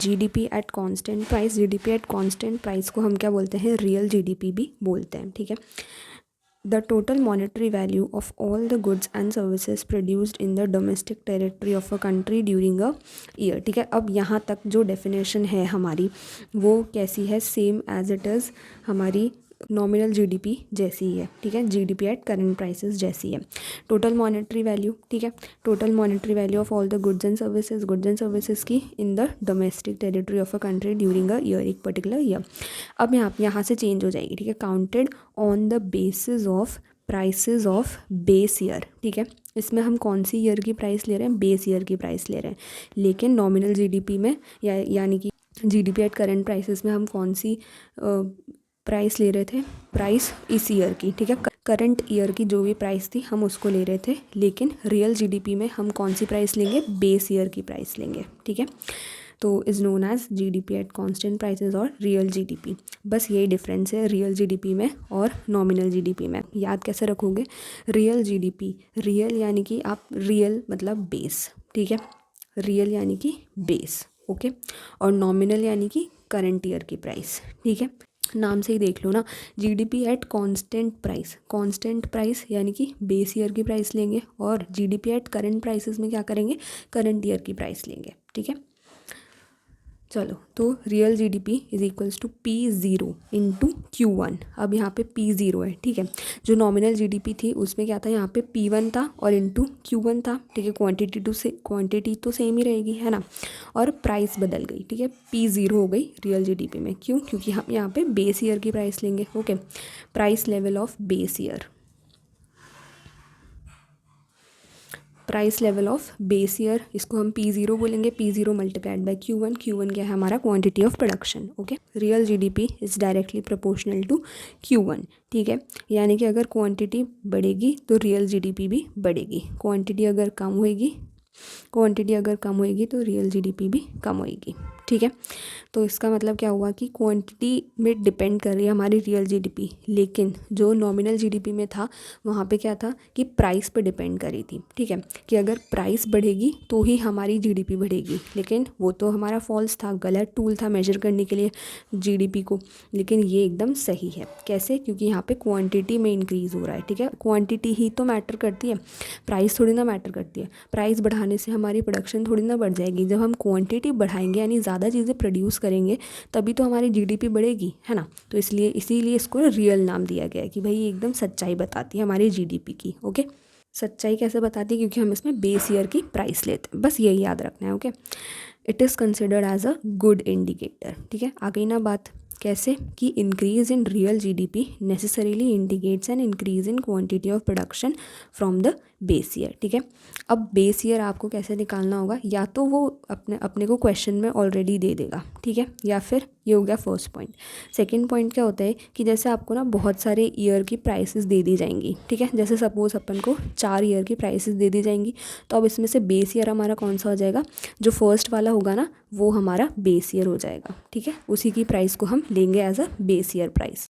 GDP at constant price, GDP at constant price को हम क्या बोलते हैं, रियल जीडीपी भी बोलते हैं, ठीक है। The total monetary value of all the goods and services produced in the domestic territory of a country during a year, ठीक है। अब यहाँ तक जो डेफिनेशन है हमारी वो कैसी है, सेम एज इट इज़ हमारी नॉमिनल जीडीपी जैसी ही है, ठीक है, जीडीपी एट करंट प्राइसेस जैसी है। टोटल मॉनेटरी वैल्यू, ठीक है, total monetary value of all the goods and services की in the domestic territory of a country during a year, एक पर्टिकुलर ईयर। अब यहाँ से चेंज हो जाएगी, ठीक है, counted on the basis of prices of base year, ठीक है। इसमें हम कौन सी ईयर की प्राइस ले रहे हैं, बेस ईयर की प्राइस ले रहे हैं। लेकिन नॉमिनल जीडीपी में यानी कि जीडीपी एट करंट प्राइसेस में हम कौन सी प्राइस ले रहे थे, प्राइस इस ईयर की, ठीक है, करंट ईयर की जो भी प्राइस थी हम उसको ले रहे थे। लेकिन रियल जीडीपी में हम कौन सी प्राइस लेंगे, बेस ईयर की प्राइस लेंगे, ठीक है। तो is known as GDP at constant prices और रियल जीडीपी। बस यही डिफरेंस है रियल जीडीपी में और नॉमिनल जीडीपी में। याद कैसे रखोगे, रियल जीडीपी, रियल यानी कि आप रियल मतलब बेस, ठीक है, रियल यानी कि बेस, ओके, और नॉमिनल यानी कि करंट ईयर की प्राइस, ठीक है। नाम से ही देख लो ना, GDP at constant price, constant price यानी कि बेस ईयर की प्राइस लेंगे, और जीडीपी एट करंट प्राइसेस में क्या करेंगे, करंट ईयर की प्राइस लेंगे, ठीक है। चलो, तो real GDP is equals to P0 into Q1। अब यहाँ पे P0 है, ठीक है। जो नॉमिनल जीडीपी थी उसमें क्या था, यहाँ पे P1 था और इंटू Q1 था, ठीक है। क्वांटिटी तो सेम ही रहेगी, है ना, और प्राइस बदल गई, ठीक है, P0 हो गई रियल जीडीपी में। क्यों, क्योंकि हम यहाँ पे बेस ईयर की प्राइस लेंगे, okay. Price level of base year, price level of base year, इसको हम P0 बोलेंगे। P0 multiplied by Q1, Q1 क्या है हमारा, quantity of production, okay. Real GDP is directly proportional to Q1, ठीक है। यानी कि अगर क्वांटिटी बढ़ेगी तो रियल जीडीपी भी बढ़ेगी, क्वांटिटी अगर कम होएगी तो रियल जीडीपी भी कम होएगी, ठीक है। तो इसका मतलब क्या हुआ कि क्वांटिटी में डिपेंड कर रही है हमारी रियल जीडीपी, लेकिन जो नॉमिनल जीडीपी में था वहाँ पे क्या था कि प्राइस पे डिपेंड कर रही थी, ठीक है, कि अगर प्राइस बढ़ेगी तो ही हमारी जीडीपी बढ़ेगी। लेकिन वो तो हमारा फॉल्स था, गलत टूल था मेजर करने के लिए जीडीपी को। लेकिन ये एकदम सही है, कैसे, क्योंकि यहाँ पे क्वांटिटी में इंक्रीज़ हो रहा है, ठीक है। क्वांटिटी ही तो मैटर करती है, प्राइस थोड़ी ना मैटर करती है। प्राइस बढ़ाने से हमारी प्रोडक्शन थोड़ी ना बढ़ जाएगी। जब हम क्वांटिटी बढ़ाएंगे यानी ज़्यादा चीज़ें प्रोड्यूस करेंगे तभी तो हमारी जीडीपी बढ़ेगी, है ना। तो इसीलिए इसको रियल नाम दिया गया है कि भाई ये एकदम सच्चाई बताती है हमारी जीडीपी की, ओके। सच्चाई कैसे बताती है, क्योंकि हम इसमें बेस ईयर की प्राइस लेते हैं, बस यही याद रखना है, okay. It is considered as a good indicator, ठीक है। आ गई ना बात, कैसे कि increase in real GDP necessarily indicates an increase in quantity of production from the base year, ठीक है। अब बेस ईयर आपको कैसे निकालना होगा, या तो वो अपने को क्वेश्चन में ऑलरेडी दे देगा, ठीक है, या फिर ये हो गया फर्स्ट पॉइंट। सेकंड पॉइंट क्या होता है कि जैसे आपको ना बहुत सारे ईयर की प्राइसेस दे दी जाएंगी, ठीक है। जैसे सपोज अपन को 4 ईयर की प्राइसेस दे दी जाएंगी, तो अब इसमें से बेस ईयर हमारा कौन सा हो जाएगा, जो फर्स्ट वाला होगा ना वो हमारा बेस ईयर हो जाएगा, ठीक है। उसी की प्राइस को हम लेंगे as a base year price.